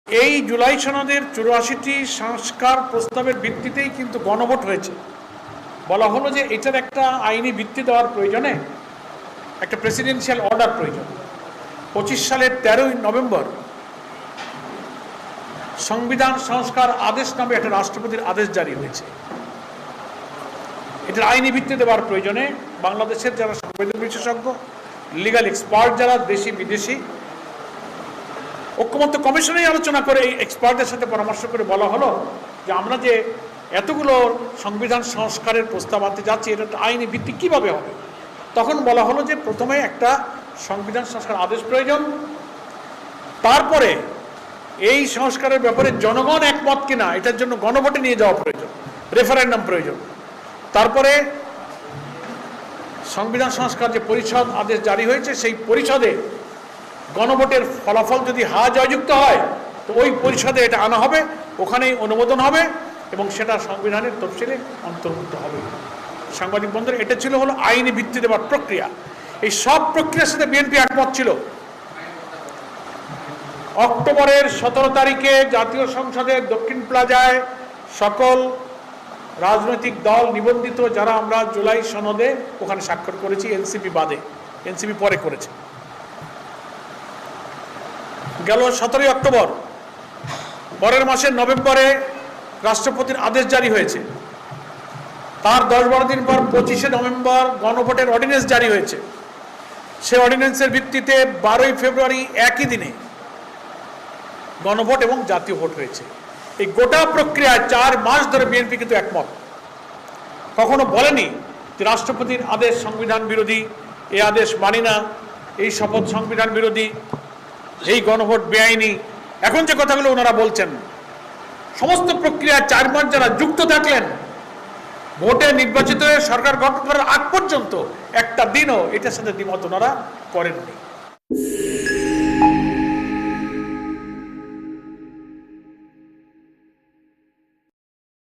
এই জুলাই সনদের ৮৪টি সংস্কার প্রস্তাবের ভিত্তিতেই কিন্তু গণভোট হয়েছে। বলা হলো যে এটার একটা আইনি ভিত্তি দেওয়ার প্রয়োজনে একটা প্রেসিডেন্সিয়াল অর্ডার প্রয়োজন। ২৫ সালের ১৩ই নভেম্বর সংবিধান সংস্কার আদেশ নামে একটা রাষ্ট্রপতির আদেশ জারি হয়েছে। এটার আইনি ভিত্তি দেওয়ার প্রয়োজনে বাংলাদেশের যারা সংবিধান বিশেষজ্ঞ, লিগাল এক্সপার্ট যারা দেশি বিদেশি, ঐক্যমত্য কমিশনেই আলোচনা করে এই এক্সপার্টদের সাথে পরামর্শ করে বলা হলো যে আমরা যে এতগুলো সংবিধান সংস্কারের প্রস্তাব আনতে যাচ্ছি, এটা আইনি ভিত্তি কীভাবে হবে। তখন বলা হলো যে প্রথমে একটা সংবিধান সংস্কার আদেশ প্রয়োজন, তারপরে এই সংস্কারের ব্যাপারে জনগণ একমত কিনা এটার জন্য গণভোটে নিয়ে যাওয়া প্রয়োজন, রেফারেন্ডাম প্রয়োজন। তারপরে সংবিধান সংস্কার যে পরিষদ আদেশ জারি হয়েছে, সেই পরিষদে গণভোটের ফলাফল যদি হা জয়যুক্ত হয় তো ওই পরিষদে এটা আনা হবে, ওখানেই অনুমোদন হবে এবং সেটা সংবিধানের তফসিলে অন্তর্ভুক্ত হবে। সাংবাদিক বন্ধুরা, এটা ছিল হলো আইনি ভিত্তি দেওয়ার প্রক্রিয়া। এই সব প্রক্রিয়ার সাথে বিএনপি একমত ছিল। অক্টোবরের ১৭ তারিখে জাতীয় সংসদের দক্ষিণ প্লাজায় সকল রাজনৈতিক দল নিবন্ধিত যারা আমরা জুলাই সনদে ওখানে স্বাক্ষর করেছি, এনসিপি বাদে, এনসিপি পরে করেছে। গেল ১৭ই অক্টোবর, পরের মাসের নভেম্বরে রাষ্ট্রপতির আদেশ জারি হয়েছে। তার ১০-১২ দিন পর ২৫শে নভেম্বর গণভোটের অর্ডিন্যান্স জারি হয়েছে। সে অর্ডিন্যান্সের ভিত্তিতে ১২ই ফেব্রুয়ারি একই দিনে গণভোট এবং জাতীয় ভোট হয়েছে। এই গোটা প্রক্রিয়ায় ৪ মাস ধরে বিএনপি কিন্তু একমত। কখনো বলেনি যে রাষ্ট্রপতির আদেশ সংবিধান বিরোধী, এই আদেশ মানি না, এই শপথ সংবিধান বিরোধী, এই গণভোট বেআইনি। এখন যে কথাগুলো ওনারা বলছেন, সমস্ত প্রক্রিয়া ৪ মাস যারা যুক্ত থাকলেন, ভোটে নির্বাচিত হয়ে সরকার গঠন করার আগ পর্যন্ত একটা দিনও এটার সাথে দ্বিমত ওনারা করেননি।